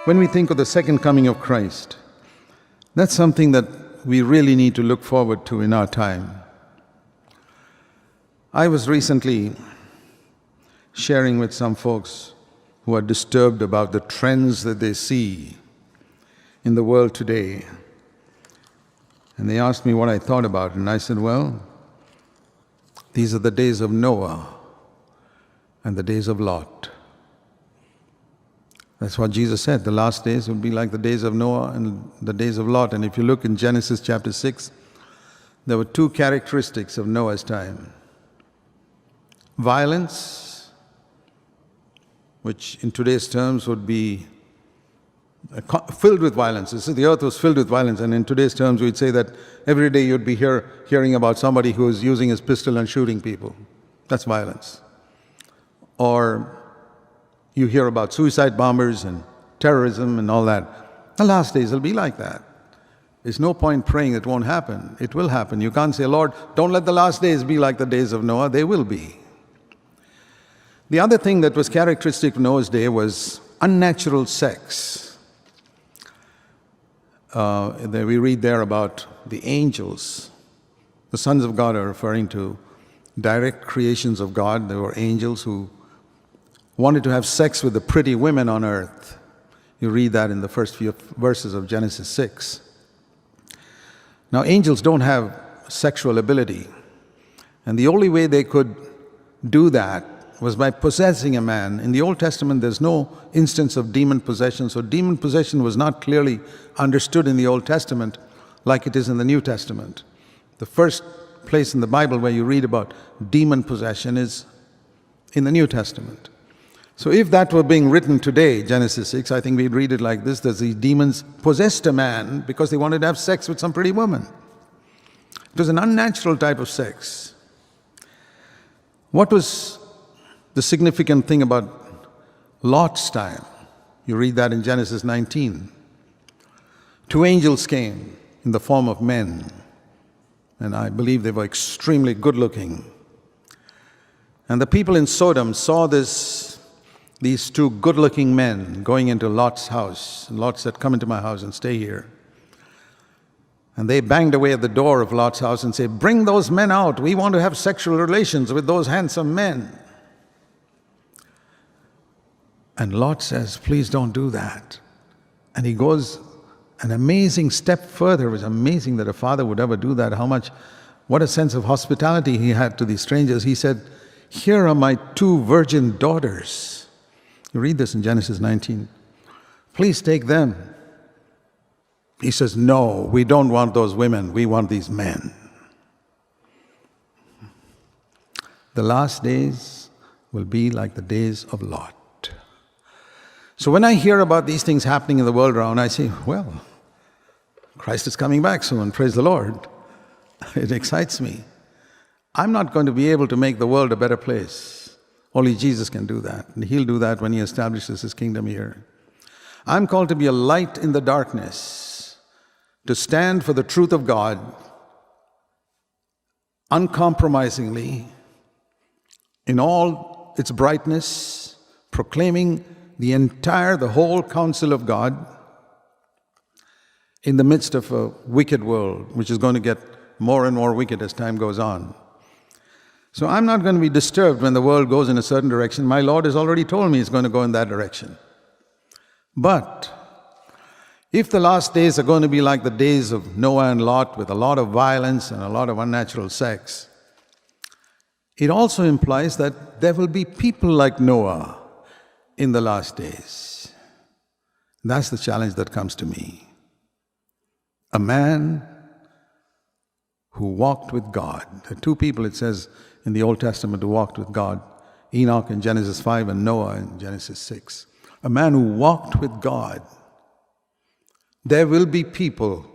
When we think of the second coming of Christ, that's something that we really need to look forward to in our time. I was recently sharing with some folks who are disturbed about the trends that they see in the world today. And they asked me what I thought about it, and I said, well, these are the days of Noah and the days of Lot. That's what Jesus said. The last days will be like the days of Noah and the days of Lot. And if you look in Genesis chapter 6, there were two characteristics of Noah's time. Violence, which in today's terms would be filled with violence. So the earth was filled with violence, and in today's terms we'd say that every day you'd be hearing about somebody who is using his pistol and shooting people. That's violence. Or you hear about suicide bombers and terrorism and all that. The last days will be like that. There's no point praying it won't happen. It will happen. You can't say, Lord, don't let the last days be like the days of Noah. They will be. The other thing that was characteristic of Noah's day was unnatural sex. We read there about the angels. The sons of God are referring to direct creations of God. There were angels who wanted to have sex with the pretty women on earth. You read that in the first few verses of Genesis 6. Now, angels don't have sexual ability, and the only way they could do that was by possessing a man. In the Old Testament, there's no instance of demon possession, so demon possession was not clearly understood in the Old Testament like it is in the New Testament. The first place in the Bible where you read about demon possession is in the New Testament. So if that were being written today, Genesis 6, I think we'd read it like this, that these demons possessed a man because they wanted to have sex with some pretty woman. It was an unnatural type of sex. What was the significant thing about Lot's time? You read that in Genesis 19. Two angels came in the form of men, and I believe they were extremely good looking. And the people in Sodom saw these two good-looking men going into Lot's house. And Lot said, come into my house and stay here. And they banged away at the door of Lot's house and said, bring those men out. We want to have sexual relations with those handsome men. And Lot says, please don't do that. And he goes an amazing step further. It was amazing that a father would ever do that. What a sense of hospitality he had to these strangers. He said, here are my two virgin daughters. You read this in Genesis 19. Please take them. He says, no, we don't want those women. We want these men. The last days will be like the days of Lot. So when I hear about these things happening in the world around, I say, well, Christ is coming back soon, praise the Lord. It excites me. I'm not going to be able to make the world a better place. Only Jesus can do that, and He'll do that when He establishes His kingdom here. I'm called to be a light in the darkness, to stand for the truth of God uncompromisingly in all its brightness, proclaiming the whole counsel of God in the midst of a wicked world, which is going to get more and more wicked as time goes on. So I'm not going to be disturbed when the world goes in a certain direction. My Lord has already told me it's going to go in that direction. But if the last days are going to be like the days of Noah and Lot, with a lot of violence and a lot of unnatural sex, it also implies that there will be people like Noah in the last days. That's the challenge that comes to me. A man who walked with God. There are two people, it says in the Old Testament, who walked with God. Enoch in Genesis 5 and Noah in Genesis 6. A man who walked with God. There will be people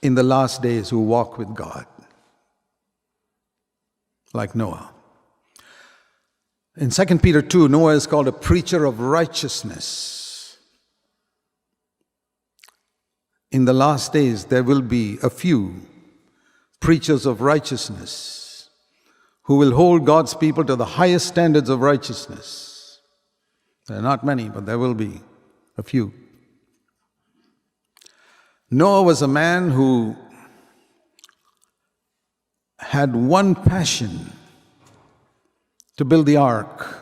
in the last days who walk with God, like Noah. In 2 Peter 2, Noah is called a preacher of righteousness. In the last days, there will be a few preachers of righteousness who will hold God's people to the highest standards of righteousness. There are not many, but there will be a few. Noah was a man who had one passion: to build the ark,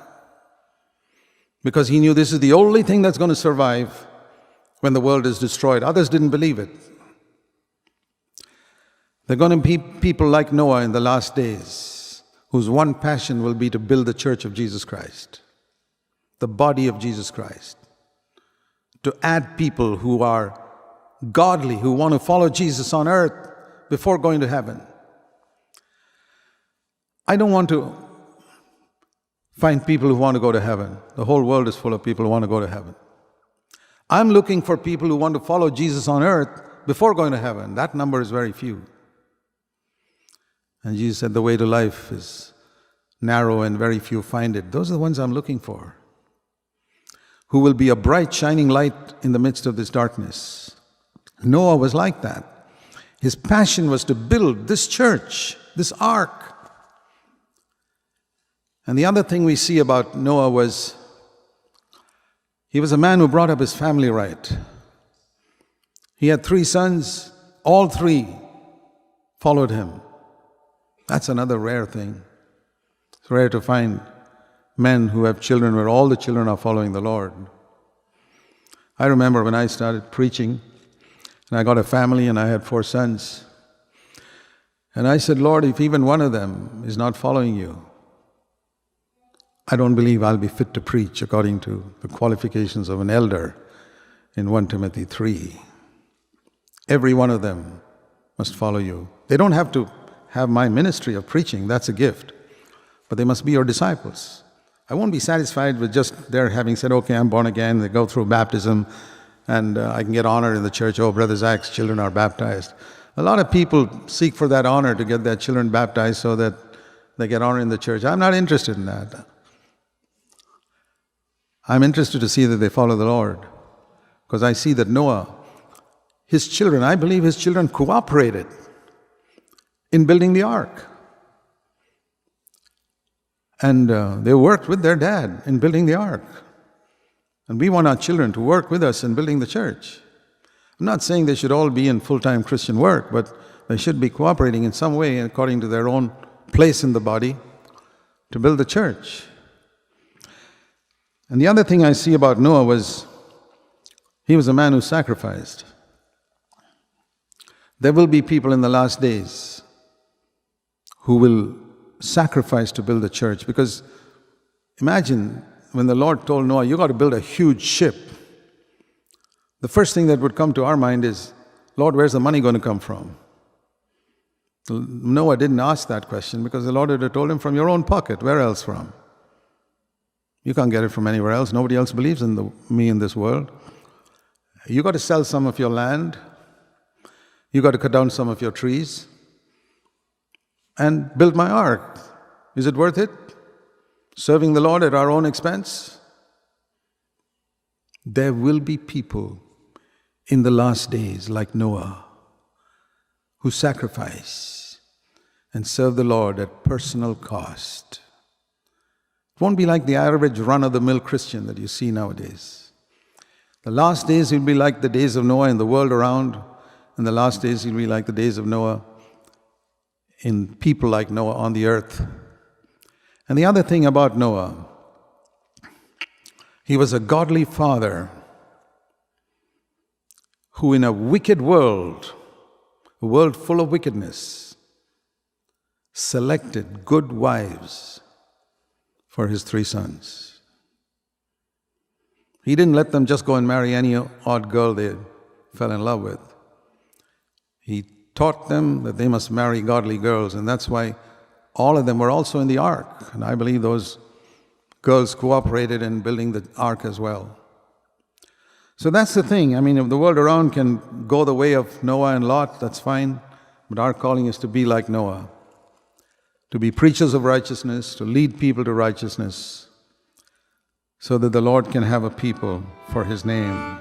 because he knew this is the only thing that's going to survive when the world is destroyed. Others didn't believe it. There are going to be people like Noah in the last days whose one passion will be to build the church of Jesus Christ, the body of Jesus Christ, to add people who are godly, who want to follow Jesus on earth before going to heaven. I don't want to find people who want to go to heaven. The whole world is full of people who want to go to heaven. I'm looking for people who want to follow Jesus on earth before going to heaven. That number is very few. And Jesus said the way to life is narrow and very few find it. Those are the ones I'm looking for, who will be a bright shining light in the midst of this darkness. Noah was like that. His passion was to build this church, this ark. And the other thing we see about Noah was he was a man who brought up his family right. He had 3 sons, all 3 followed him. That's another rare thing. It's rare to find men who have children where all the children are following the Lord. I remember when I started preaching, and I got a family and I had 4 sons. And I said, Lord, if even one of them is not following you, I don't believe I'll be fit to preach according to the qualifications of an elder in 1 Timothy 3. Every one of them must follow you. They don't have to have my ministry of preaching, that's a gift, but they must be your disciples. I won't be satisfied with just their having said, okay, I'm born again, they go through baptism, and I can get honor in the church. Oh, Brother Zac's children are baptized. A lot of people seek for that honor to get their children baptized so that they get honor in the church. I'm not interested in that. I'm interested to see that they follow the Lord, because I see that Noah, his children, I believe his children cooperated in building the ark. And they worked with their dad in building the ark. And we want our children to work with us in building the church. I'm not saying they should all be in full-time Christian work, but they should be cooperating in some way according to their own place in the body to build the church. And the other thing I see about Noah was he was a man who sacrificed. There will be people in the last days who will sacrifice to build the church, because imagine when the Lord told Noah, you got to build a huge ship. The first thing that would come to our mind is, Lord, where's the money going to come from? Noah didn't ask that question because the Lord had told him, from your own pocket. Where else from? You can't get it from anywhere else. Nobody else believes in me in this world. You got to sell some of your land. You got to cut down some of your trees and build my ark. Is it worth it? Serving the Lord at our own expense? There will be people in the last days like Noah who sacrifice and serve the Lord at personal cost. It won't be like the average run-of-the-mill Christian that you see nowadays. The last days will be like the days of Noah in the world around, and the last days will be like the days of Noah in people like Noah on the earth. And the other thing about Noah, he was a godly father who in a wicked world, a world full of wickedness, selected good wives for his 3 sons. He didn't let them just go and marry any odd girl they fell in love with. He taught them that they must marry godly girls, and that's why all of them were also in the ark. And I believe those girls cooperated in building the ark as well. So that's the thing. I mean, if the world around can go the way of Noah and Lot, that's fine. But our calling is to be like Noah, to be preachers of righteousness, to lead people to righteousness, so that the Lord can have a people for His name.